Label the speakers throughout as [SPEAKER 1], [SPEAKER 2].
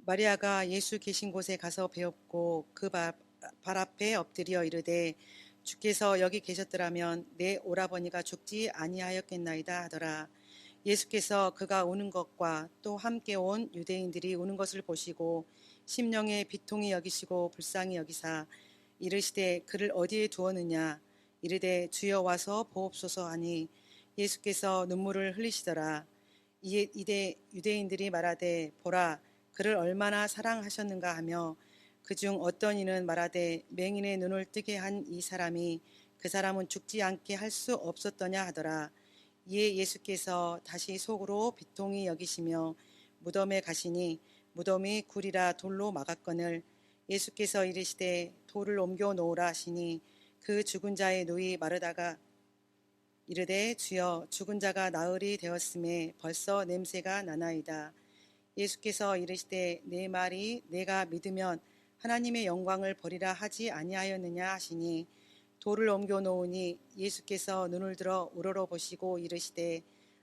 [SPEAKER 1] 마리아가 예수 계신 곳에 가서 배웠고 그 발 앞에 엎드려 이르되 주께서 여기 계셨더라면 내 오라버니가 죽지 아니하였겠나이다 하더라. 예수께서 그가 우는 것과 또 함께 온 유대인들이 우는 것을 보시고 심령에 비통히 여기시고 불쌍히 여기사 이르시되 그를 어디에 두었느냐. 이르되 주여 와서 보옵소서 하니 예수께서 눈물을 흘리시더라. 이에 유대인들이 말하되 보라 그를 얼마나 사랑하셨는가 하며 그중 어떤 이는 말하되 맹인의 눈을 뜨게 한 이 사람이 그 사람은 죽지 않게 할 수 없었더냐 하더라. 이에 예수께서 다시 속으로 비통히 여기시며 무덤에 가시니 무덤이 굴이라 돌로 막았거늘 예수께서 이르시되 돌을 옮겨 놓으라 하시니 그 죽은 자의 누이 마르다가 이르되 주여 죽은 자가 나흘이 되었음에 벌써 냄새가 나나이다. 예수께서 이르시되 내 말이 내가 믿으면 하나님의 영광을 버리라 하지 아니하였느냐 하시니 돌을 옮겨 놓으니 예수께서 눈을 들어 우러러 보시고 이르시되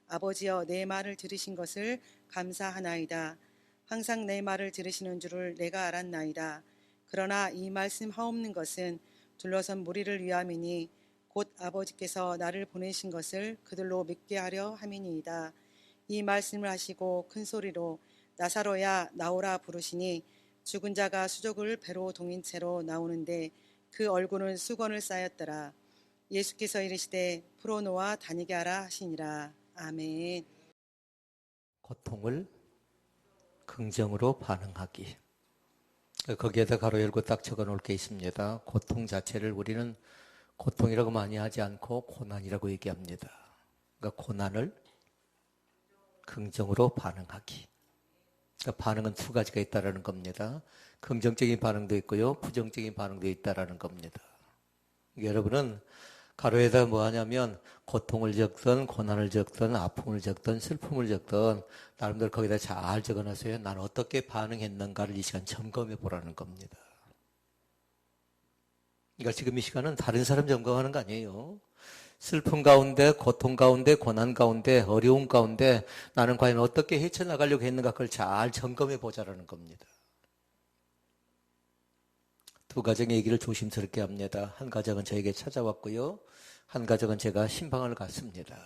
[SPEAKER 1] 아버지여 내 말을 들으신 것을 감사하나이다. 항상 내 말을 들으시는 줄을 내가 알았나이다. 그러나 이 말씀 하옵는 것은 둘러선 무리를 위함이니 곧 아버지께서 나를 보내신 것을 그들로 믿게 하려 함이니이다. 이 말씀을 하시고 큰 소리로 나사로야 나오라 부르시니 죽은 자가 수족을 배로 동인 채로 나오는데 그 얼굴은 수건을 쌓였더라. 예수께서 이르시되 풀어놓아 다니게 하라 하시니라. 아멘.
[SPEAKER 2] 고통을 긍정으로 반응하기. 거기에다 가로 열고 딱 적어 놓을 게 있습니다. 고통 자체를 우리는 고통이라고 많이 하지 않고 고난이라고 얘기합니다. 그러니까 고난을 긍정으로 반응하기. 그러니까 반응은 두 가지가 있다라는 겁니다. 긍정적인 반응도 있고요, 부정적인 반응도 있다라는 겁니다. 여러분은 가로에다 뭐 하냐면 고통을 적든 고난을 적든 아픔을 적든 슬픔을 적든 나름대로 거기다 잘 적어놨어요. 나는 어떻게 반응했는가를 이 시간 점검해 보라는 겁니다. 그러니까 지금 이 시간은 다른 사람 점검하는 거 아니에요. 슬픔 가운데, 고통 가운데, 고난 가운데, 어려움 가운데 나는 과연 어떻게 헤쳐나가려고 했는가 그걸 잘 점검해 보자라는 겁니다. 두 가정의 얘기를 조심스럽게 합니다. 한 가정은 저에게 찾아왔고요. 한 가정은 제가 신방을 갔습니다.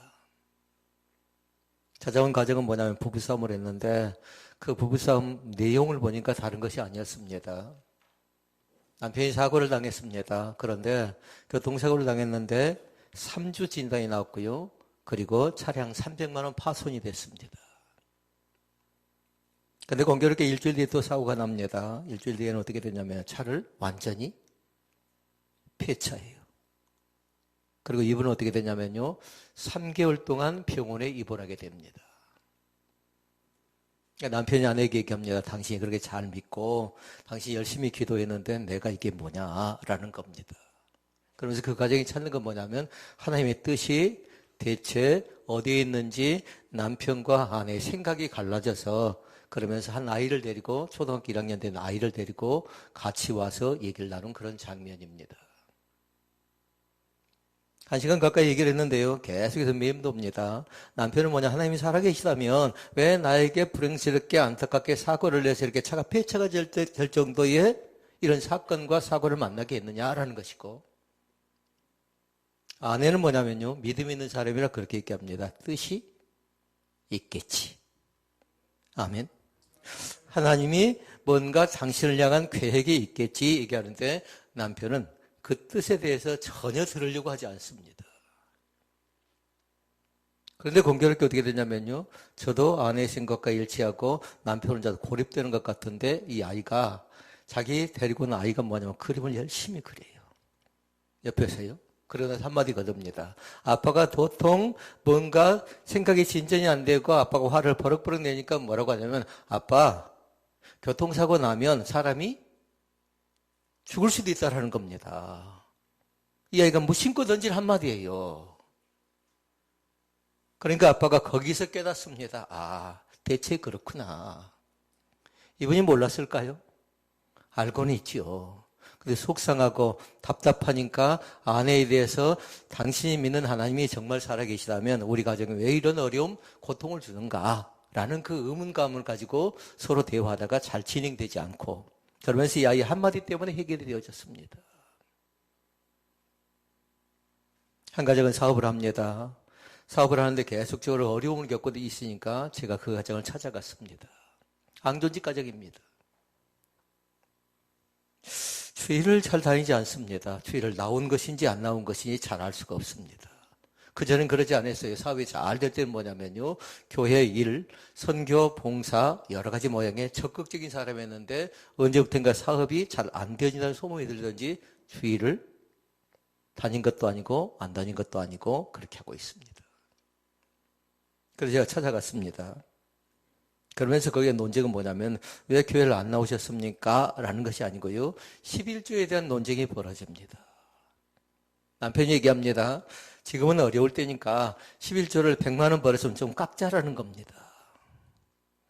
[SPEAKER 2] 찾아온 가정은 뭐냐면 부부싸움을 했는데 그 부부싸움 내용을 보니까 다른 것이 아니었습니다. 남편이 사고를 당했습니다. 그런데 교통사고를 당했는데 3주 진단이 나왔고요. 그리고 차량 300만 원 파손이 됐습니다. 근데 공교롭게 일주일 뒤에 또 사고가 납니다. 일주일 뒤에는 어떻게 되냐면 차를 완전히 폐차해요. 그리고 이분은 어떻게 되냐면요. 3개월 동안 병원에 입원하게 됩니다. 남편이 아내에게 얘기합니다. 당신이 그렇게 잘 믿고 당신이 열심히 기도했는데 내가 이게 뭐냐라는 겁니다. 그러면서 그 가정이 찾는 건 뭐냐면 하나님의 뜻이 대체 어디에 있는지 남편과 아내의 생각이 갈라져서 그러면서 한 아이를 데리고 초등학교 1학년 된 아이를 데리고 같이 와서 얘기를 나눈 그런 장면입니다. 1시간 가까이 얘기를 했는데요. 계속해서 맴돕니다. 남편은 뭐냐, 하나님이 살아계시다면 왜 나에게 불행스럽게 안타깝게 사고를 내서 이렇게 차가 폐차가 될 정도의 이런 사건과 사고를 만나게 했느냐라는 것이고, 아내는 뭐냐면요, 믿음 있는 사람이라 그렇게 얘기합니다. 뜻이 있겠지. 아멘. 하나님이 뭔가 당신을 향한 계획이 있겠지 얘기하는데 남편은 그 뜻에 대해서 전혀 들으려고 하지 않습니다. 그런데 공교롭게 어떻게 되냐면요. 저도 아내의 생각과 일치하고 남편 혼자 고립되는 것 같은데 이 아이가 자기 데리고 온 아이가 뭐냐면 그림을 열심히 그려요. 옆에서요. 그러다 한마디 거듭니다. 아빠가 도통 뭔가 생각이 진전이 안 되고 아빠가 화를 버럭버럭 내니까 뭐라고 하냐면 아빠 교통사고 나면 사람이 죽을 수도 있다라는 겁니다. 이 아이가 무심코 던진 한마디예요. 그러니까 아빠가 거기서 깨닫습니다. 아, 대체 그렇구나. 이분이 몰랐을까요? 알고는 있지요. 근데 속상하고 답답하니까 아내에 대해서 당신이 믿는 하나님이 정말 살아계시다면 우리 가정에 왜 이런 어려움, 고통을 주는가? 라는 그 의문감을 가지고 서로 대화하다가 잘 진행되지 않고, 그러면서 이 아이 한마디 때문에 해결이 되어졌습니다. 한 가정은 사업을 합니다. 사업을 하는데 계속적으로 어려움을 겪고 있으니까 제가 그 가정을 찾아갔습니다. 앙존지 가정입니다. 주일을 잘 다니지 않습니다. 주일을 나온 것인지 안 나온 것인지 잘 알 수가 없습니다. 그전엔 그러지 않았어요. 사업이 잘 될 때는 뭐냐면요, 교회 일, 선교, 봉사 여러 가지 모양의 적극적인 사람이었는데 언제부턴가 사업이 잘 안 되어진다는 소문이 들던지 주일을 다닌 것도 아니고 안 다닌 것도 아니고 그렇게 하고 있습니다. 그래서 제가 찾아갔습니다. 그러면서 거기에 논쟁은 뭐냐면 왜 교회를 안 나오셨습니까? 라는 것이 아니고요, 11조에 대한 논쟁이 벌어집니다. 남편이 얘기합니다. 지금은 어려울 때니까 11조를 100만 원 벌었으면 좀 깎자라는 겁니다.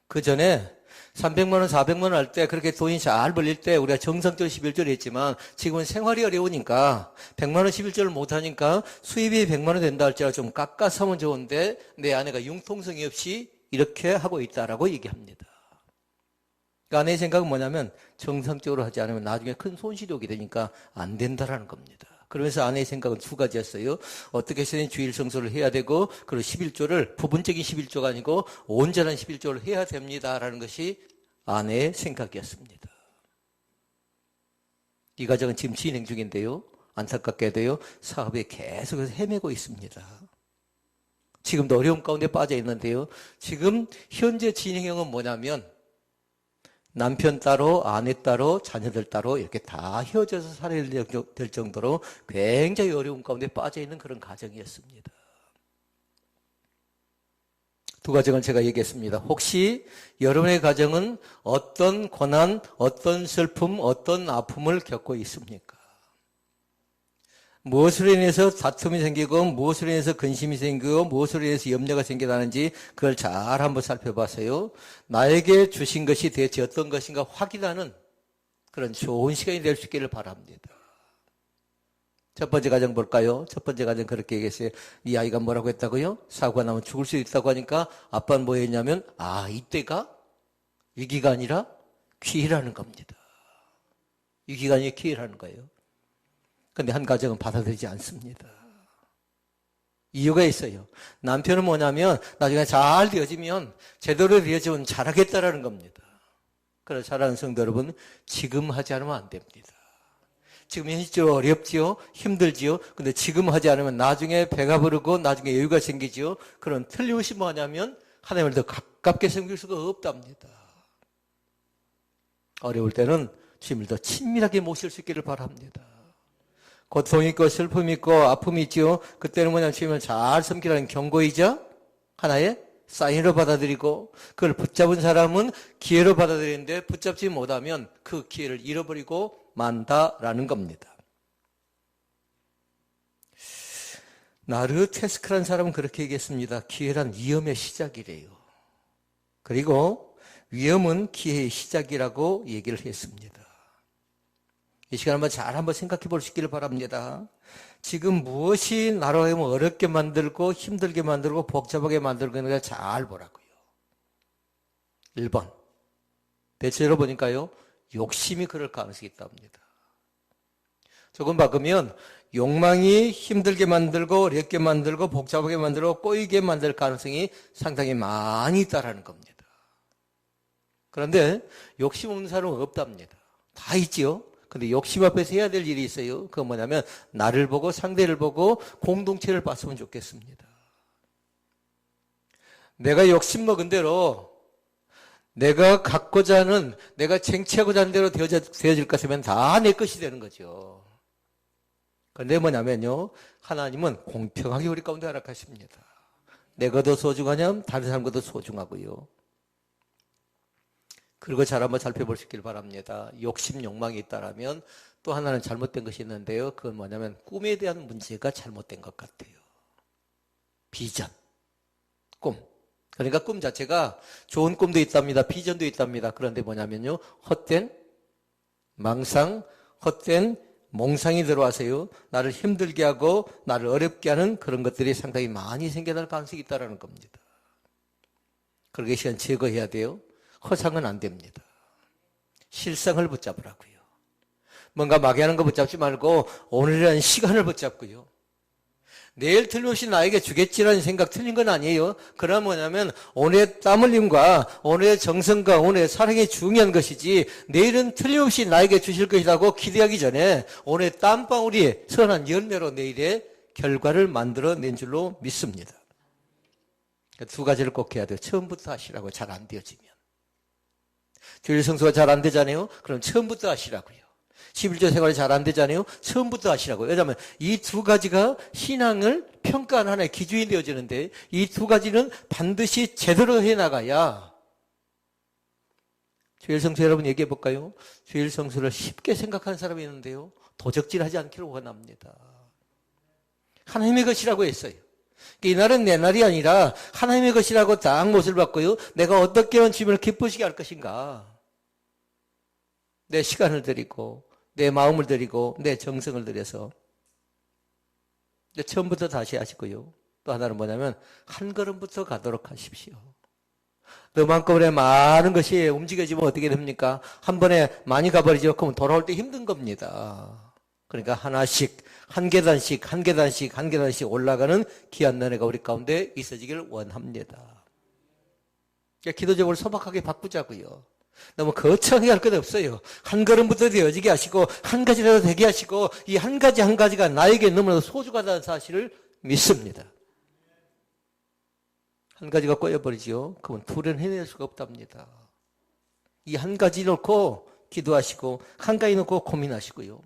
[SPEAKER 2] 그 전에 300만 원, 400만 원 할 때 그렇게 돈이 잘 벌릴 때 우리가 정상적으로 11조를 했지만 지금은 생활이 어려우니까 100만 원 11조를 못하니까 수입이 100만 원 된다 할지라도 좀 깎아서 하면 좋은데 내 아내가 융통성이 없이 이렇게 하고 있다라고 얘기합니다. 그 아내의 생각은 뭐냐면 정상적으로 하지 않으면 나중에 큰 손실이 오게 되니까 안 된다라는 겁니다. 그러면서 아내의 생각은 두 가지였어요. 어떻게 해서든 주일 성수를 해야 되고, 그리고 11조를 부분적인 11조가 아니고 온전한 11조를 해야 됩니다라는 것이 아내의 생각이었습니다. 이 가정은 지금 진행 중인데요, 안타깝게도요, 사업에 계속해서 헤매고 있습니다. 지금도 어려움 가운데 빠져 있는데요, 지금 현재 진행형은 뭐냐면 남편 따로, 아내 따로, 자녀들 따로 이렇게 다 헤어져서 살아야 될 정도로 굉장히 어려움 가운데 빠져 있는 그런 가정이었습니다. 두 가정을 제가 얘기했습니다. 혹시 여러분의 가정은 어떤 고난, 어떤 슬픔, 어떤 아픔을 겪고 있습니까? 무엇으로 인해서 다툼이 생기고, 무엇으로 인해서 근심이 생기고, 무엇으로 인해서 염려가 생겨나는지 그걸 잘 한번 살펴봐서요, 나에게 주신 것이 대체 어떤 것인가 확인하는 그런 좋은 시간이 될 수 있기를 바랍니다. 첫 번째 가정 볼까요? 첫 번째 가정 그렇게 얘기했어요. 이 아이가 뭐라고 했다고요? 사고가 나면 죽을 수 있다고 하니까 아빠는 뭐 했냐면, 이때가 위기가 아니라 기회라는 겁니다. 위기가 아니라 기회라는 거예요. 근데 한 가정은 받아들이지 않습니다. 이유가 있어요. 남편은 뭐냐면 나중에 잘 되어지면, 제대로 되어지면 잘하겠다라는 겁니다. 그래서 사랑하는 성도 여러분, 지금 하지 않으면 안 됩니다. 지금 현실적으로 어렵지요, 힘들지요. 근데 지금 하지 않으면 나중에 배가 부르고 나중에 여유가 생기지요. 그런 틀림없이 뭐냐면 하나님을 더 가깝게 섬길 수가 없답니다. 어려울 때는 주님을 더 친밀하게 모실 수 있기를 바랍니다. 고통이 있고 슬픔이 있고 아픔이 있지요. 그때는 뭐냐면 주님을 잘 섬기라는 경고이자 하나의 사인으로 받아들이고, 그걸 붙잡은 사람은 기회로 받아들이는데 붙잡지 못하면 그 기회를 잃어버리고 만다라는 겁니다. 나르 테스크라는 사람은 그렇게 얘기했습니다. 기회란 위험의 시작이래요. 그리고 위험은 기회의 시작이라고 얘기를 했습니다. 이 시간 한번 생각해 볼 수 있기를 바랍니다. 지금 무엇이 나로 하여금 어렵게 만들고 힘들게 만들고 복잡하게 만들고 있는가 잘 보라고요. 1번. 대체로 보니까요, 욕심이 그럴 가능성이 있답니다. 조금 바꾸면 욕망이 힘들게 만들고 어렵게 만들고 복잡하게 만들고 꼬이게 만들 가능성이 상당히 많이 있다라는 겁니다. 그런데 욕심 없는 사람은 없답니다. 다 있지요. 근데 욕심 앞에서 해야 될 일이 있어요. 그건 뭐냐면 나를 보고 상대를 보고 공동체를 봤으면 좋겠습니다. 내가 욕심 먹은 대로, 내가 갖고자 하는, 내가 쟁취하고자 하는 대로 되어질 것이면 다 내 것이 되는 거죠. 그런데 뭐냐면요, 하나님은 공평하게 우리 가운데 허락하십니다. 내가 더 소중하냐면 다른 사람과 더 소중하고요. 그리고 잘 한번 살펴볼 수 있길 바랍니다. 욕심, 욕망이 있다라면 또 하나는 잘못된 것이 있는데요. 그건 뭐냐면 꿈에 대한 문제가 잘못된 것 같아요. 비전, 꿈. 그러니까 꿈 자체가 좋은 꿈도 있답니다. 비전도 있답니다. 그런데 뭐냐면요, 헛된 망상, 헛된 몽상이 들어와서요, 나를 힘들게 하고 나를 어렵게 하는 그런 것들이 상당히 많이 생겨날 가능성이 있다는 겁니다. 그러기 시간 제거해야 돼요. 허상은 안 됩니다. 실상을 붙잡으라고요. 뭔가 막연한 거 붙잡지 말고 오늘이라는 시간을 붙잡고요. 내일 틀림없이 나에게 주겠지라는 생각 틀린 건 아니에요. 그러나 뭐냐면 오늘의 땀 흘림과 오늘의 정성과 오늘의 사랑이 중요한 것이지 내일은 틀림없이 나에게 주실 것이라고 기대하기 전에 오늘의 땀방울이 선한 열매로 내일의 결과를 만들어낸 줄로 믿습니다. 두 가지를 꼭 해야 돼요. 처음부터 하시라고. 잘 안 되어지면. 주일 성수가 잘 안 되잖아요. 그럼 처음부터 하시라고요. 11조 생활이 잘 안 되잖아요. 처음부터 하시라고요. 왜냐하면 이 두 가지가 신앙을 평가하는 하나의 기준이 되어지는데 이 두 가지는 반드시 제대로 해나가야. 주일 성수 여러분 얘기해 볼까요? 주일 성수를 쉽게 생각하는 사람이 있는데요. 도적질하지 않기를 원합니다. 하나님의 것이라고 했어요. 이날은 내 날이 아니라 하나님의 것이라고 딱 못을 받고요. 내가 어떻게 하면 주님을 기쁘시게 할 것인가. 내 시간을 드리고 내 마음을 드리고 내 정성을 들여서. 처음부터 다시 하시고요. 또 하나는 뭐냐면 한 걸음부터 가도록 하십시오. 너무 한꺼번에 많은 것이 움직여지면 어떻게 됩니까? 한 번에 많이 가버리죠. 그러면 돌아올 때 힘든 겁니다. 그러니까 하나씩 한 계단씩 한 계단씩 한 계단씩 올라가는 귀한 은혜가 우리 가운데 있어지기를 원합니다. 그러니까 기도적으로 소박하게 바꾸자고요. 너무 거창하게 할 것 없어요. 한 걸음부터 되어지게 하시고 한 가지라도 되게 하시고 이 한 가지 한 가지가 나에게 너무나도 소중하다는 사실을 믿습니다. 한 가지가 꼬여버리죠. 그러면 둘은 해낼 수가 없답니다. 이 한 가지 놓고 기도하시고 한 가지 놓고 고민하시고요.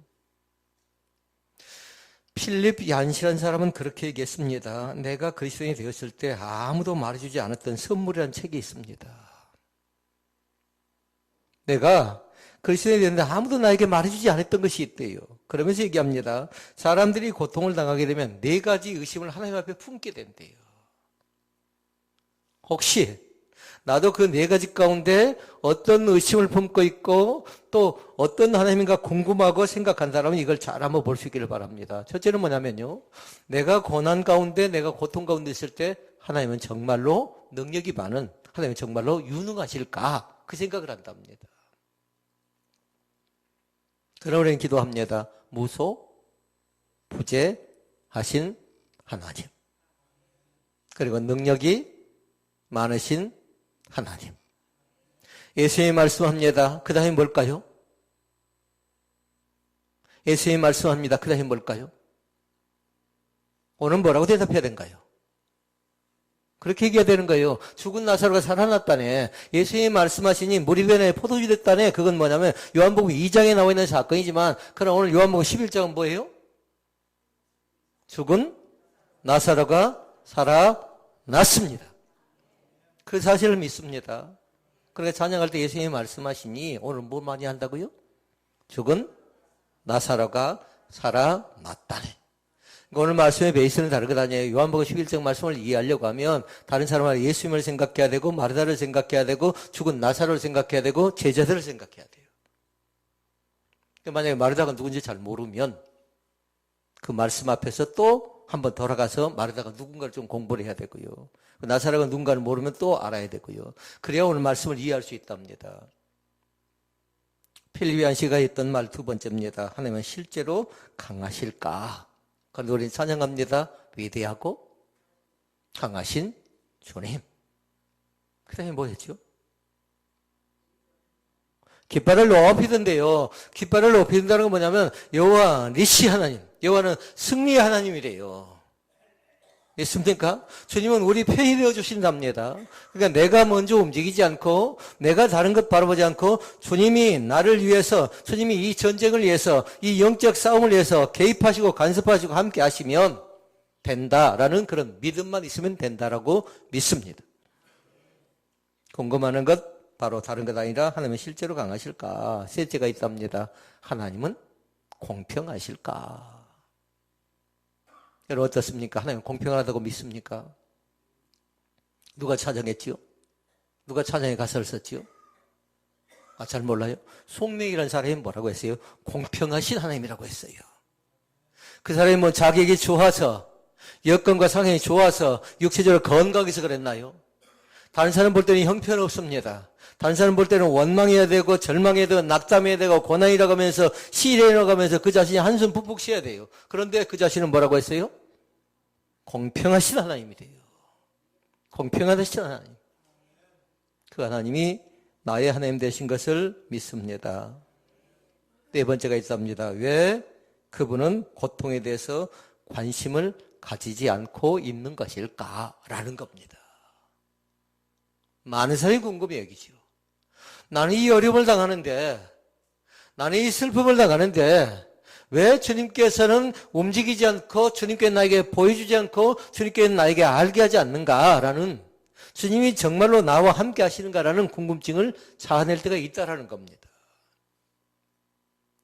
[SPEAKER 2] 필립 얀시라는 사람은 그렇게 얘기했습니다. 내가 그리스도인이 되었을 때 아무도 말해주지 않았던 선물이라는 책이 있습니다. 내가 그리스도인이 되었는데 아무도 나에게 말해주지 않았던 것이 있대요. 그러면서 얘기합니다. 사람들이 고통을 당하게 되면 네 가지 의심을 하나님 앞에 품게 된대요. 혹시 나도 그 네 가지 가운데 어떤 의심을 품고 있고 또 어떤 하나님인가 궁금하고 생각한 사람은 이걸 잘 한번 볼 수 있기를 바랍니다. 첫째는 뭐냐면요. 내가 고난 가운데 내가 고통 가운데 있을 때 하나님은 정말로 능력이 많은 하나님은 정말로 유능하실까 그 생각을 한답니다. 그러므로 우리는 기도합니다. 무소 부재하신 하나님 그리고 능력이 많으신 하나님. 예수님이 말씀합니다. 그 다음에 뭘까요? 예수님이 말씀합니다. 그 다음에 뭘까요? 오늘 뭐라고 대답해야 되는가요? 그렇게 얘기해야 되는 거예요. 죽은 나사로가 살아났다네. 예수님이 말씀하시니 물이 변해 포도주 됐다네. 그건 뭐냐면 요한복음 2장에 나와 있는 사건이지만 그럼 오늘 요한복음 11장은 뭐예요? 죽은 나사로가 살아났습니다. 그 사실을 믿습니다. 그러니까 찬양할 때 예수님이 말씀하시니 오늘 뭐 많이 한다고요? 죽은 나사로가 살아났다네. 오늘 말씀의 베이스는 다르게 다녀요. 요한복음 11장 말씀을 이해하려고 하면 다른 사람은 예수님을 생각해야 되고 마르다를 생각해야 되고 죽은 나사로를 생각해야 되고 제자들을 생각해야 돼요. 만약에 마르다가 누군지 잘 모르면 그 말씀 앞에서 또 한번 돌아가서 마르다가 누군가를 좀 공부를 해야 되고요. 나사로가 누군가를 모르면 또 알아야 되고요. 그래야 오늘 말씀을 이해할 수 있답니다. 필립 얀시가 했던 말 두 번째입니다. 하나님은 실제로 강하실까? 그런데 우리는 찬양합니다. 위대하고 강하신 주님. 그 다음에 뭐였죠? 깃발을 높이던데요. 깃발을 높이는다는 건 뭐냐면 여호와 니시 하나님, 여호와는 승리의 하나님이래요. 있습니까? 주님은 우리 편이 되어 주신답니다. 그러니까 내가 먼저 움직이지 않고 내가 다른 것 바라보지 않고 주님이 나를 위해서 주님이 이 전쟁을 위해서 이 영적 싸움을 위해서 개입하시고 간섭하시고 함께 하시면 된다라는 그런 믿음만 있으면 된다라고 믿습니다. 궁금한 것 바로 다른 것 아니라 하나님은 실제로 강하실까? 셋째가 있답니다. 하나님은 공평하실까? 여러분 어떻습니까? 하나님 공평하다고 믿습니까? 누가 찬양했지요? 누가 찬양의 가사를 썼지요? 잘 몰라요? 송명이라는 사람이 뭐라고 했어요? 공평하신 하나님이라고 했어요. 그 사람이 뭐 자격이 좋아서 여건과 상황이 좋아서 육체적으로 건강해서 그랬나요? 다른 사람 볼 때는 형편없습니다. 다른 사람 볼 때는 원망해야 되고 절망해야 되고 낙담해야 되고 고난이라고 하면서 시련이라고 하면서 그 자신이 한숨 푹푹 쉬어야 돼요. 그런데 그 자신은 뭐라고 했어요? 공평하신 하나님이 돼요. 공평하신 하나님. 그 하나님이 나의 하나님 되신 것을 믿습니다. 네 번째가 있습니다. 왜 그분은 고통에 대해서 관심을 가지지 않고 있는 것일까라는 겁니다. 많은 사람이 궁금해 여기죠. 나는 이 어려움을 당하는데, 나는 이 슬픔을 당하는데 왜 주님께서는 움직이지 않고 주님께 나에게 보여주지 않고 주님께 나에게 알게 하지 않는가라는, 주님이 정말로 나와 함께 하시는가라는 궁금증을 자아낼 때가 있다라는 겁니다.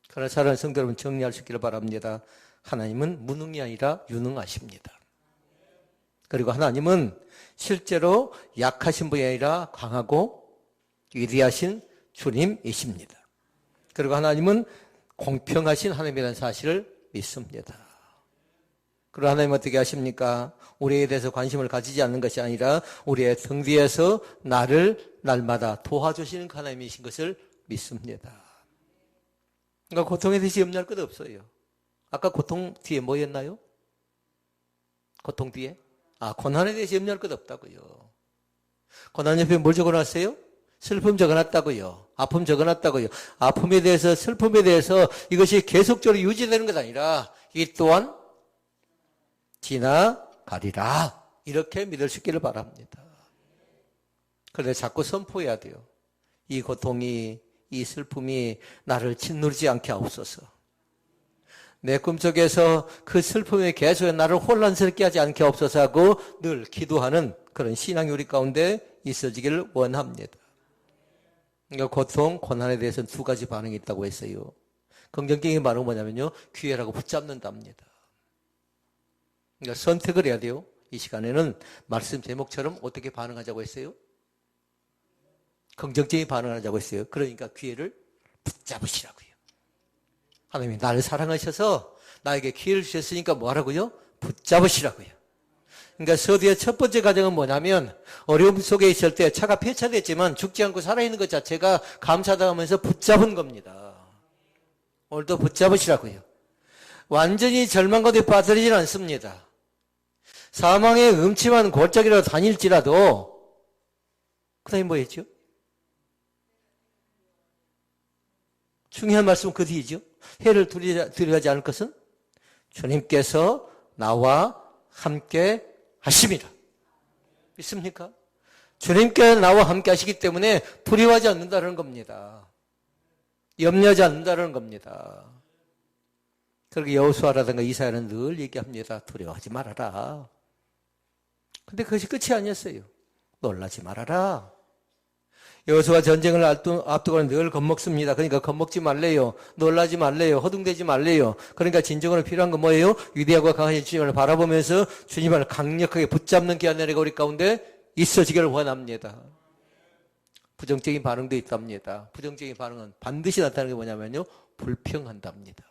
[SPEAKER 2] 그러나 사랑하는 성도 여러분, 정리할 수 있기를 바랍니다. 하나님은 무능이 아니라 유능하십니다. 그리고 하나님은 실제로 약하신 분이 아니라 강하고 위대하신 주님이십니다. 그리고 하나님은 공평하신 하나님이라는 사실을 믿습니다. 그리고 하나님 어떻게 하십니까? 우리에 대해서 관심을 가지지 않는 것이 아니라 우리의 등 뒤에서 나를 날마다 도와주시는 하나님이신 것을 믿습니다. 그러니까 고통에 대해서 염려할 것 없어요. 아까 고통 뒤에 뭐였나요? 고통 뒤에? 고난에 대해서 염려할 것 없다고요. 고난 옆에 뭘 적어놨어요? 슬픔 적어놨다고요. 아픔 적어놨다고요. 아픔에 대해서, 슬픔에 대해서 이것이 계속적으로 유지되는 것 아니라 이 또한 지나가리라. 이렇게 믿을 수 있기를 바랍니다. 그런데 자꾸 선포해야 돼요. 이 고통이, 이 슬픔이 나를 짓누르지 않게 하옵소서. 내 꿈속에서 그 슬픔의 계속에 나를 혼란스럽게 하지 않게 하옵소서 하고 늘 기도하는 그런 신앙이 우리 가운데 있어지기를 원합니다. 그러니까 고통, 고난에 대해서는 두 가지 반응이 있다고 했어요. 긍정적인 반응은 뭐냐면요, 기회라고 붙잡는답니다. 그러니까 선택을 해야 돼요. 이 시간에는 말씀 제목처럼 어떻게 반응하자고 했어요? 긍정적인 반응을 하자고 했어요. 그러니까 기회를 붙잡으시라고요. 하나님이 나를 사랑하셔서 나에게 기회를 주셨으니까 뭐하라고요? 붙잡으시라고요. 그러니까 서두의 첫 번째 과정은 뭐냐면, 어려움 속에 있을 때 차가 폐차됐지만 죽지 않고 살아있는 것 자체가 감사하다 하면서 붙잡은 겁니다. 오늘도 붙잡으시라고요. 완전히 절망 가운데 빠뜨리지는 않습니다. 사망의 음침한 골짜기로 다닐지라도, 그 다음에 뭐 했죠? 중요한 말씀은 그 뒤이죠. 해를 두려워하지 않을 것은 주님께서 나와 함께 하십니다. 믿습니까? 주님께 나와 함께 하시기 때문에 두려워하지 않는다는 겁니다. 염려하지 않는다는 겁니다. 그렇게 여호수아라든가 이사야는 늘 얘기합니다. 두려워하지 말아라. 근데 그것이 끝이 아니었어요. 놀라지 말아라. 여호수아 전쟁을 앞두고는 늘 겁먹습니다. 그러니까 겁먹지 말래요. 놀라지 말래요. 허둥대지 말래요. 그러니까 진정으로 필요한 건 뭐예요? 위대하고 강하신 주님을 바라보면서 주님을 강력하게 붙잡는 기한내가 우리 가운데 있어지기를 원합니다. 부정적인 반응도 있답니다. 부정적인 반응은 반드시 나타나는 게 뭐냐면요, 불평한답니다.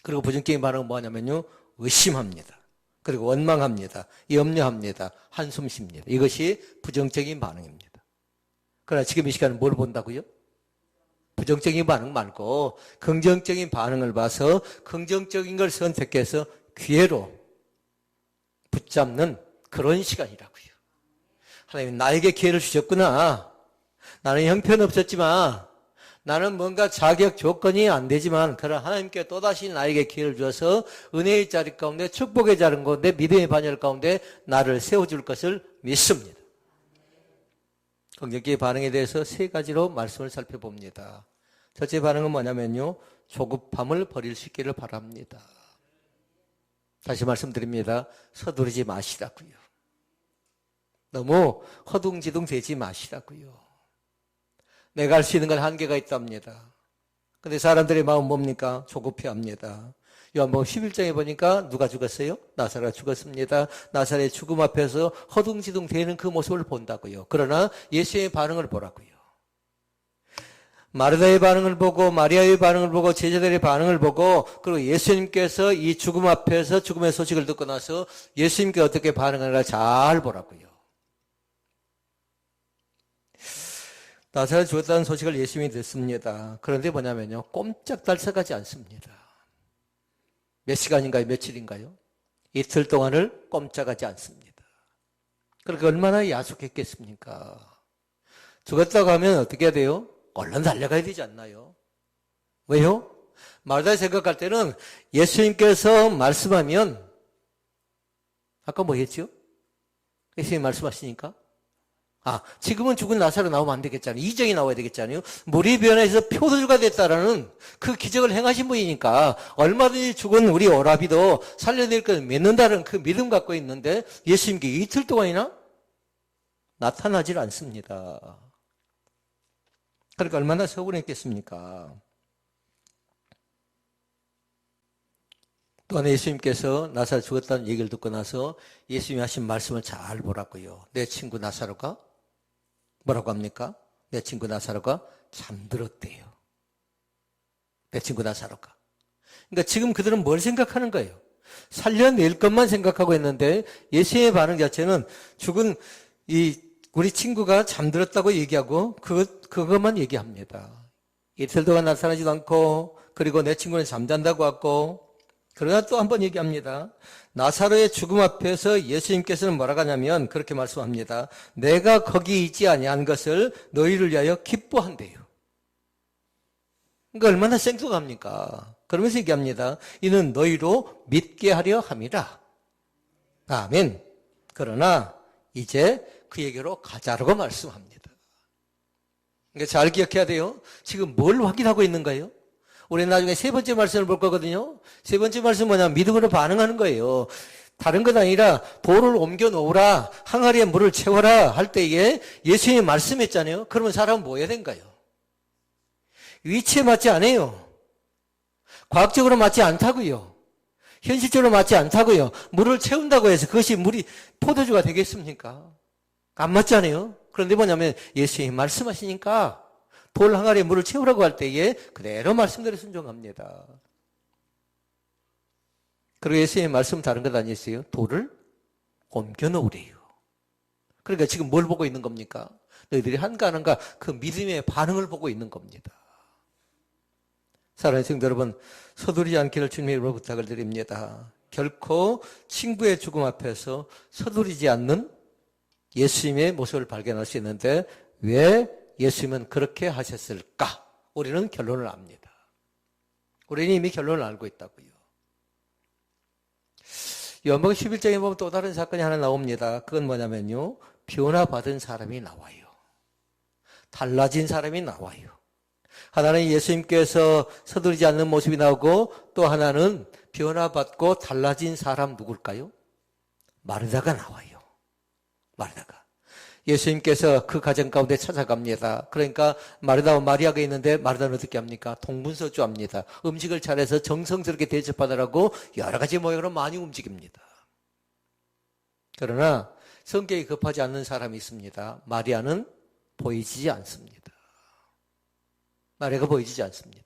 [SPEAKER 2] 그리고 부정적인 반응은 뭐냐면요, 의심합니다. 그리고 원망합니다. 염려합니다. 한숨 쉽니다. 이것이 부정적인 반응입니다. 그러나 지금 이 시간은 뭘 본다고요? 부정적인 반응 말고 긍정적인 반응을 봐서 긍정적인 걸 선택해서 기회로 붙잡는 그런 시간이라고요. 하나님 나에게 기회를 주셨구나. 나는 형편없었지만, 나는 뭔가 자격 조건이 안 되지만, 그러나 하나님께 또다시 나에게 기회를 주어서 은혜의 자리 가운데, 축복의 자리 가운데, 믿음의 반열 가운데 나를 세워줄 것을 믿습니다. 긍정적인 반응에 대해서 세 가지로 말씀을 살펴봅니다. 첫째 반응은 뭐냐면요, 조급함을 버릴 수 있기를 바랍니다. 다시 말씀드립니다. 서두르지 마시라고요. 너무 허둥지둥 되지 마시라고요. 내가 할 수 있는 건 한계가 있답니다. 근데 사람들의 마음 뭡니까? 조급해합니다. 요한복음 11장에 보니까 누가 죽었어요? 나사로가 죽었습니다. 나사로의 죽음 앞에서 허둥지둥 되는 그 모습을 본다고요. 그러나 예수의 반응을 보라고요. 마르다의 반응을 보고, 마리아의 반응을 보고, 제자들의 반응을 보고, 그리고 예수님께서 이 죽음 앞에서 죽음의 소식을 듣고 나서 예수님께 어떻게 반응하는가 잘 보라고요. 나사렛 죽었다는 소식을 예수님이 듣습니다. 그런데 뭐냐면요, 꼼짝달싹하지 않습니다. 몇 시간인가요? 며칠인가요? 이틀 동안을 꼼짝하지 않습니다. 그러니까 얼마나 야속했겠습니까? 죽었다고 하면 어떻게 해야 돼요? 얼른 달려가야 되지 않나요? 왜요? 마르다 생각할 때는 예수님께서 말씀하면, 아까 뭐 했죠? 예수님 말씀하시니까? 지금은 죽은 나사로 나오면 안 되겠잖아요. 이정이 나와야 되겠잖아요. 물이 변해서 표도주가 됐다라는 그 기적을 행하신 분이니까 얼마든지 죽은 우리 오라비도 살려낼 걸 믿는다는 그 믿음 갖고 있는데 예수님께 이틀 동안이나 나타나질 않습니다. 그러니까 얼마나 서운했겠습니까? 또한 예수님께서 나사로 죽었다는 얘기를 듣고 나서 예수님이 하신 말씀을 잘 보라고요. 내 친구 나사로가 뭐라고 합니까? 내 친구 나사로가 잠들었대요. 내 친구 나사로가. 그러니까 지금 그들은 뭘 생각하는 거예요? 살려낼 것만 생각하고 있는데 예수님의 반응 자체는 죽은 우리 친구가 잠들었다고 얘기하고 그것만 얘기합니다. 이틀 동안 나타나지도 않고 그리고 내 친구는 잠잔다고 하고 그러나 또 한 번 얘기합니다. 나사로의 죽음 앞에서 예수님께서는 뭐라고 하냐면 그렇게 말씀합니다. 내가 거기 있지 아니한 것을 너희를 위하여 기뻐한대요. 그러니까 얼마나 생뚱합니까? 그러면서 얘기합니다. 이는 너희로 믿게 하려 함이라. 아멘. 그러나 이제 그에게로 가자라고 말씀합니다. 그러니까 잘 기억해야 돼요. 지금 뭘 확인하고 있는 거예요? 우리 나중에 세 번째 말씀을 볼 거거든요. 세 번째 말씀은 뭐냐면 믿음으로 반응하는 거예요. 다른 것 아니라 돌을 옮겨 놓으라, 항아리에 물을 채워라 할 때에 예수님이 말씀했잖아요. 그러면 사람은 뭐 해야 된가요? 위치에 맞지 않아요. 과학적으로 맞지 않다고요. 현실적으로 맞지 않다고요. 물을 채운다고 해서 그것이 물이 포도주가 되겠습니까? 안 맞잖아요. 그런데 뭐냐면 예수님이 말씀하시니까 돌 항아리에 물을 채우라고 할 때에 그대로 말씀대로 순종합니다. 그리고 예수님의 말씀은 다른 것 아니었어요? 돌을 옮겨 놓으래요. 그러니까 지금 뭘 보고 있는 겁니까? 너희들이 한가 안 한가 그 믿음의 반응을 보고 있는 겁니다. 사랑하는 성도 여러분, 서두르지 않기를 주님의 이름으로 부탁을 드립니다. 결코 친구의 죽음 앞에서 서두르지 않는 예수님의 모습을 발견할 수 있는데 왜 예수님은 그렇게 하셨을까? 우리는 결론을 압니다. 우리는 이미 결론을 알고 있다고요. 요한복음 11장에 보면 또 다른 사건이 하나 나옵니다. 그건 뭐냐면요. 변화받은 사람이 나와요. 달라진 사람이 나와요. 하나는 예수님께서 서두르지 않는 모습이 나오고 또 하나는 변화받고 달라진 사람 누굴까요? 마르다가 나와요. 마르다가. 예수님께서 그 가정 가운데 찾아갑니다. 그러니까 마르다와 마리아가 있는데 마르다는 어떻게 합니까? 동분서주합니다. 음식을 차려서 정성스럽게 대접하느라고 여러 가지 모양으로 많이 움직입니다. 그러나 성격이 급하지 않는 사람이 있습니다. 마리아는 보이지 않습니다. 마리아가 보이지 않습니다.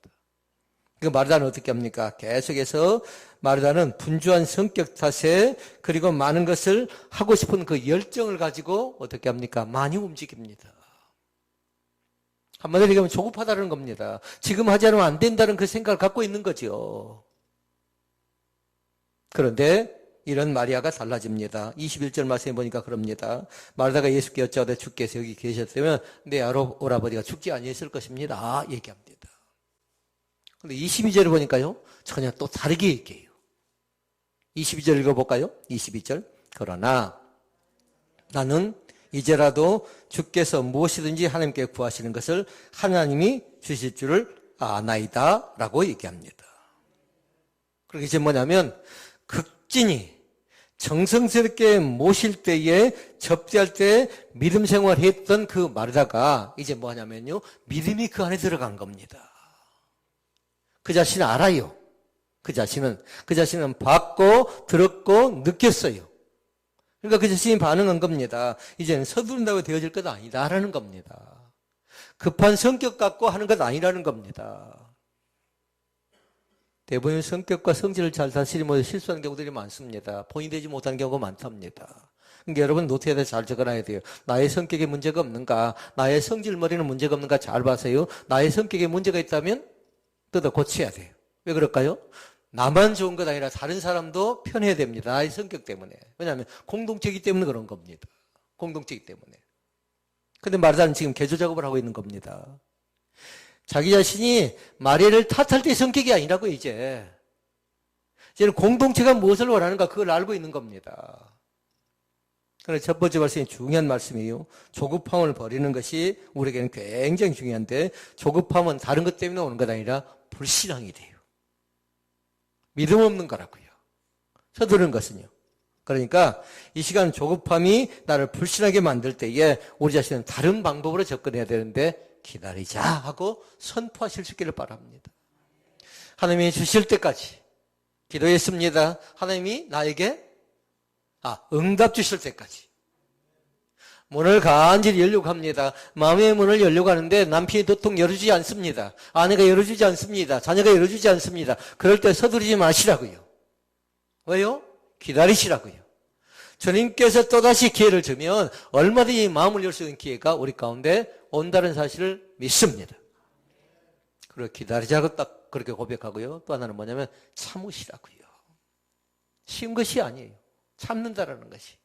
[SPEAKER 2] 그 마르다는 어떻게 합니까? 계속해서 마르다는 분주한 성격 탓에 그리고 많은 것을 하고 싶은 그 열정을 가지고 어떻게 합니까? 많이 움직입니다. 한마디로 얘기하면 조급하다는 겁니다. 지금 하지 않으면 안 된다는 그 생각을 갖고 있는 거죠. 그런데 이런 마리아가 달라집니다. 21절 말씀해 보니까 그럽니다. 마르다가 예수께 여짜오되 주께서 여기 계셨다면 내 오라버니가 죽지 아니했을 것입니다. 얘기합니다. 근데 22절을 보니까요, 전혀 또 다르게 얘기해요. 22절 읽어볼까요? 22절. 그러나 나는 이제라도 주께서 무엇이든지 하나님께 구하시는 것을 하나님이 주실 줄을 아나이다 라고 얘기합니다. 그렇게 이제 뭐냐면 극진히 정성스럽게 모실 때에 접대할 때 믿음 생활했던 그 마르다가 이제 뭐냐면요, 믿음이 그 안에 들어간 겁니다. 그 자신은 알아요. 그 자신은 봤고 들었고 느꼈어요. 그러니까 그 자신이 반응한 겁니다. 이제는 서두른다고 되어질 것 아니다라는 겁니다. 급한 성격 갖고 하는 것 아니라는 겁니다. 대부분 성격과 성질을 잘 다스리면서 실수하는 경우들이 많습니다. 본인 되지 못하는 경우가 많답니다. 그러니까 여러분 노트에다 잘 적어놔야 돼요. 나의 성격에 문제가 없는가? 나의 성질머리는 문제가 없는가? 잘 봐서요. 나의 성격에 문제가 있다면 뜯어 고쳐야 돼요. 왜 그럴까요? 나만 좋은 것 아니라 다른 사람도 편해야 됩니다. 나의 성격 때문에. 왜냐하면 공동체이기 때문에 그런 겁니다. 공동체이기 때문에. 근데 마르다는 지금 개조 작업을 하고 있는 겁니다. 자기 자신이 마리아를 탓할 때 성격이 아니라고 이제는 공동체가 무엇을 원하는가 그걸 알고 있는 겁니다. 그래서 첫 번째 말씀이 중요한 말씀이에요. 조급함을 버리는 것이 우리에게는 굉장히 중요한데 조급함은 다른 것 때문에 오는 것 아니라 불신앙이 돼요. 믿음 없는 거라고요. 서두르는 것은요. 그러니까 이 시간 조급함이 나를 불신하게 만들 때에 우리 자신은 다른 방법으로 접근해야 되는데 기다리자 하고 선포하실 수 있기를 바랍니다. 하나님이 주실 때까지 기도했습니다. 하나님이 나에게 응답 주실 때까지 문을 간절히 열려고 합니다. 마음의 문을 열려고 하는데 남편이 도통 열어주지 않습니다. 아내가 열어주지 않습니다. 자녀가 열어주지 않습니다. 그럴 때 서두르지 마시라고요. 왜요? 기다리시라고요. 주님께서 또다시 기회를 주면 얼마든지 마음을 열 수 있는 기회가 우리 가운데 온다는 사실을 믿습니다. 그리고 기다리자고 딱 그렇게 고백하고요. 또 하나는 뭐냐면 참으시라고요. 쉬운 것이 아니에요. 참는다라는 것이.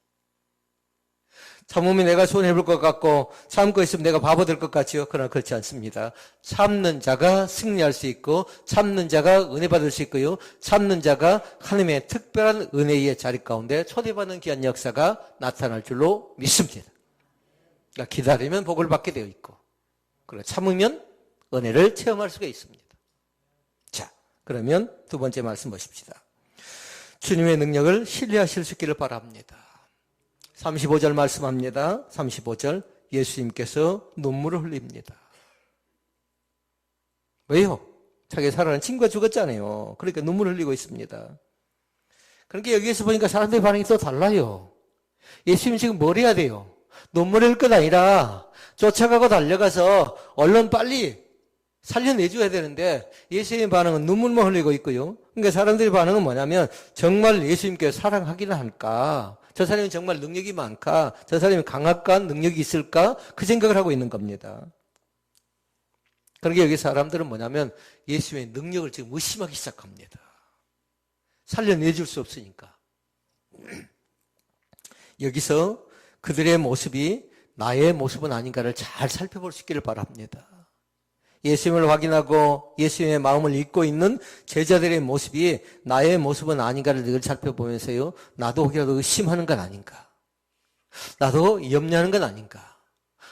[SPEAKER 2] 참으면 내가 손해볼 것 같고 참고 있으면 내가 바보 될 것 같지요. 그러나 그렇지 않습니다. 참는 자가 승리할 수 있고 참는 자가 은혜 받을 수 있고요. 참는 자가 하나님의 특별한 은혜의 자리 가운데 초대받는 귀한 역사가 나타날 줄로 믿습니다. 그러니까 기다리면 복을 받게 되어 있고 그리고 참으면 은혜를 체험할 수가 있습니다. 자, 그러면 두 번째 말씀 보십시다. 주님의 능력을 신뢰하실 수 있기를 바랍니다. 35절 말씀합니다. 35절 예수님께서 눈물을 흘립니다. 왜요? 자기 사랑하는 친구가 죽었잖아요. 그러니까 눈물을 흘리고 있습니다. 그러니까 여기에서 보니까 사람들의 반응이 또 달라요. 예수님 지금 뭘 해야 돼요? 눈물 흘릴 것 아니라 쫓아가고 달려가서 얼른 빨리 살려내줘야 되는데 예수님의 반응은 눈물만 흘리고 있고요. 그러니까 사람들의 반응은 뭐냐면 정말 예수님께서 사랑하기는 할까? 저 사람이 정말 능력이 많을까? 저 사람이 강할까? 능력이 있을까? 그 생각을 하고 있는 겁니다. 그러니까 여기 사람들은 뭐냐면 예수님의 능력을 지금 의심하기 시작합니다. 살려내줄 수 없으니까. 여기서 그들의 모습이 나의 모습은 아닌가를 잘 살펴볼 수 있기를 바랍니다. 예수님을 확인하고 예수님의 마음을 읽고 있는 제자들의 모습이 나의 모습은 아닌가를 늘 살펴보면서요. 나도 혹이라도 의심하는 건 아닌가. 나도 염려하는 건 아닌가.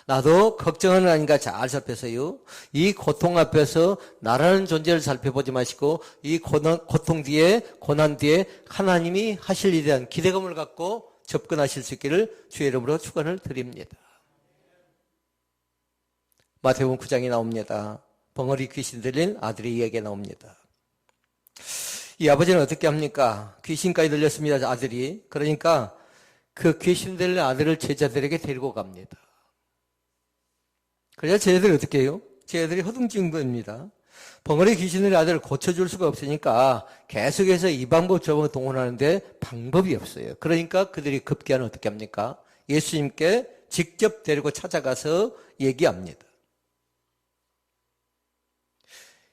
[SPEAKER 2] 나도 걱정하는 건 아닌가 잘 살펴서요. 이 고통 앞에서 나라는 존재를 살펴보지 마시고 이 고통 뒤에 고난 뒤에 하나님이 하실 일에 대한 기대감을 갖고 접근하실 수 있기를 주의 이름으로 축원을 드립니다. 마태복음 9장이 나옵니다. 벙어리 귀신 들린 아들의 이야기가 나옵니다. 이 아버지는 어떻게 합니까? 귀신까지 들렸습니다. 아들이. 그러니까 그 귀신 들린 아들을 제자들에게 데리고 갑니다. 그래야 제자들이 어떻게 해요? 제자들이 허둥지는 겁니다. 벙어리 귀신 들린 아들을 고쳐줄 수가 없으니까 계속해서 이 방법 저 방법 동원하는데 방법이 없어요. 그러니까 그들이 급기야는 어떻게 합니까? 예수님께 직접 데리고 찾아가서 얘기합니다.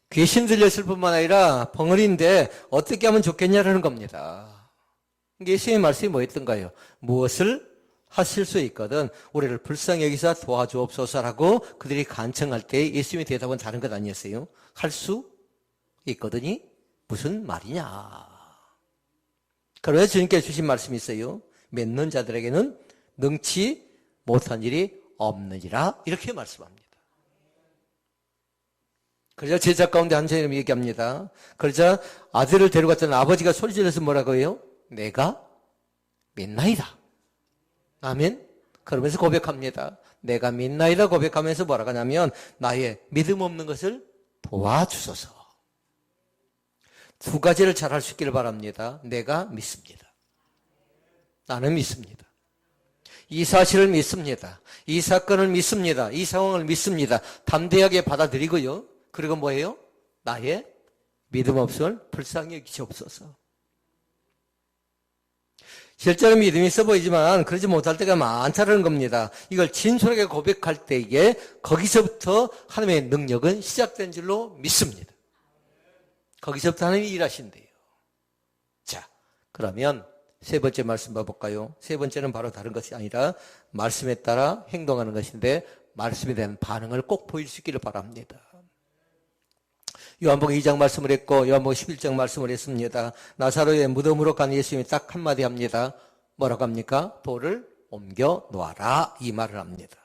[SPEAKER 2] 귀신 들렸을 뿐만 아니라 벙어리인데 어떻게 하면 좋겠냐라는 겁니다. 예수님의 말씀이 뭐였던가요? 무엇을 하실 수 있거든 우리를 불쌍히 여기서 도와주옵소서라고 그들이 간청할 때 예수님의 대답은 다른 것 아니었어요? 할 수 있거든이 무슨 말이냐. 그래서 주님께서 주신 말씀이 있어요. 믿는 자들에게는 능치 못한 일이 없느니라 이렇게 말씀합니다. 그러자 제자 가운데 한 사람이 얘기합니다. 그러자 아들을 데려갔던 아버지가 소리 질러서 뭐라고 해요? 내가 믿나이다. 아멘. 그러면서 고백합니다. 내가 믿나이다 고백하면서 뭐라고 하냐면 나의 믿음 없는 것을 도와주소서. 두 가지를 잘 할 수 있기를 바랍니다. 내가 믿습니다. 나는 믿습니다. 이 사실을 믿습니다. 이 사건을 믿습니다. 이 상황을 믿습니다. 담대하게 받아들이고요. 그리고 뭐예요? 나의 믿음 없음을 불쌍히 여기시옵소서. 실제로 믿음이 있어 보이지만 그러지 못할 때가 많다는 겁니다. 이걸 진솔하게 고백할 때에 거기서부터 하나님의 능력은 시작된 줄로 믿습니다. 거기서부터 하나님이 일하신대요. 자, 그러면 세 번째 말씀 봐볼까요? 세 번째는 바로 다른 것이 아니라 말씀에 따라 행동하는 것인데 말씀에 대한 반응을 꼭 보일 수 있기를 바랍니다. 요한복음 2장 말씀을 했고 요한복음 11장 말씀을 했습니다. 나사로의 무덤으로 간 예수님이 딱 한마디 합니다. 뭐라고 합니까? 돌을 옮겨 놓아라 이 말을 합니다.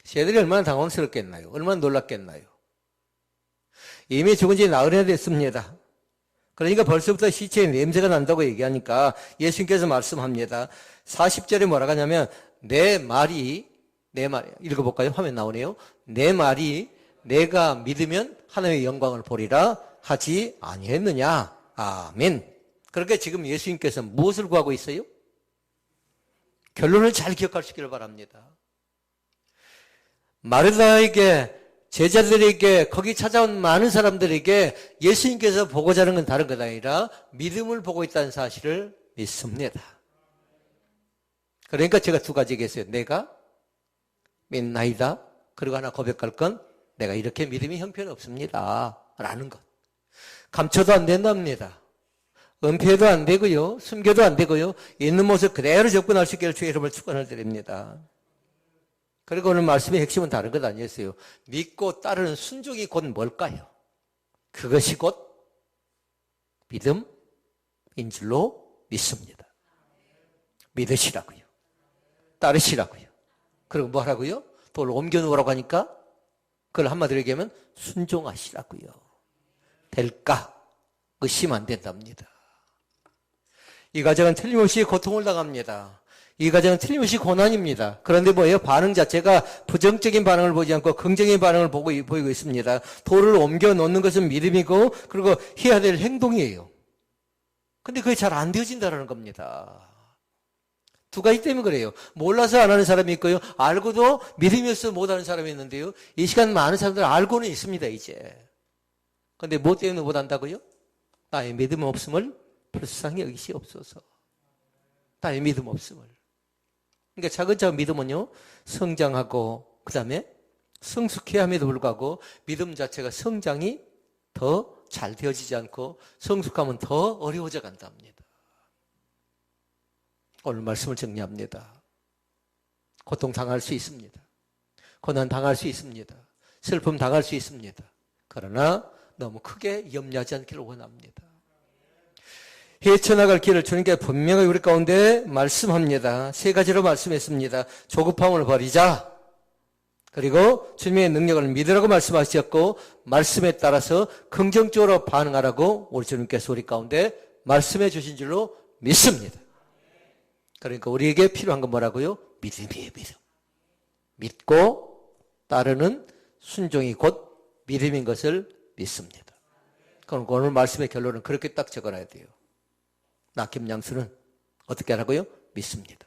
[SPEAKER 2] 쟤들이 얼마나 당황스럽겠나요? 얼마나 놀랐겠나요? 이미 죽은 지 나흘이나 됐습니다. 그러니까 벌써부터 시체의 냄새가 난다고 얘기하니까 예수님께서 말씀합니다. 40절에 뭐라고 하냐면 내 말이 읽어볼까요? 화면 나오네요. 내 말이 내가 믿으면 하나님의 영광을 보리라 하지 아니했느냐. 아멘. 그러니까 지금 예수님께서 무엇을 구하고 있어요? 결론을 잘 기억하시기를 바랍니다. 마르다에게 제자들에게 거기 찾아온 많은 사람들에게 예수님께서 보고자 하는 건 다른 것 아니라 믿음을 보고 있다는 사실을 믿습니다. 그러니까 제가 두 가지 얘기했어요. 내가 믿나이다. 그리고 하나 고백할 건 내가 이렇게 믿음이 형편없습니다. 라는 것. 감춰도 안 된답니다. 은폐도 안 되고요. 숨겨도 안 되고요. 있는 모습 그대로 접근할 수 있기를 주의 이름을 축원을 드립니다. 그리고 오늘 말씀의 핵심은 다른 것 아니었어요. 믿고 따르는 순종이 곧 뭘까요? 그것이 곧 믿음인 줄로 믿습니다. 믿으시라고요. 따르시라고요. 그리고 뭐 하라고요? 돌을 옮겨 놓으라고 하니까 그걸 한마디로 얘기하면 순종하시라고요. 될까? 의심 안 된답니다. 이 가정은 틀림없이 고통을 당합니다. 이 가정은 틀림없이 고난입니다. 그런데 뭐예요? 반응 자체가 부정적인 반응을 보지 않고 긍정적인 반응을 보이고 있습니다. 돌을 옮겨 놓는 것은 믿음이고 그리고 해야 될 행동이에요. 근데 그게 잘 안 되어진다는 겁니다. 두 가지 때문에 그래요. 몰라서 안 하는 사람이 있고요. 알고도 믿음이 없어서 못하는 사람이 있는데요. 이 시간 많은 사람들 알고는 있습니다, 이제. 근데 뭐 때문에 못한다고요? 나의 믿음 없음을 불쌍히 여기시옵소서. 나의 믿음 없음을. 그러니까 차근차근 믿음은요, 성장하고, 그 다음에 성숙해야 함에도 불구하고 믿음 자체가 성장이 더 잘 되어지지 않고 성숙하면 더 어려워져 간답니다. 오늘 말씀을 정리합니다. 고통 당할 수 있습니다. 고난 당할 수 있습니다. 슬픔 당할 수 있습니다. 그러나 너무 크게 염려하지 않기를 원합니다. 헤쳐나갈 길을 주님께 분명히 우리 가운데 말씀합니다. 세 가지로 말씀했습니다. 조급함을 버리자. 그리고 주님의 능력을 믿으라고 말씀하셨고 말씀에 따라서 긍정적으로 반응하라고 우리 주님께서 우리 가운데 말씀해 주신 줄로 믿습니다. 그러니까 우리에게 필요한 건 뭐라고요? 믿음이에요, 믿음. 믿고 따르는 순종이 곧 믿음인 것을 믿습니다. 그럼 오늘 말씀의 결론은 그렇게 딱 적어놔야 돼요. 나 김양수는 어떻게 하라고요? 믿습니다.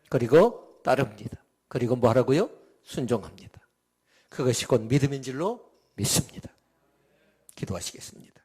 [SPEAKER 2] 그리고 따릅니다. 그리고 뭐 하라고요? 순종합니다. 그것이 곧 믿음인 줄로 믿습니다. 기도하시겠습니다.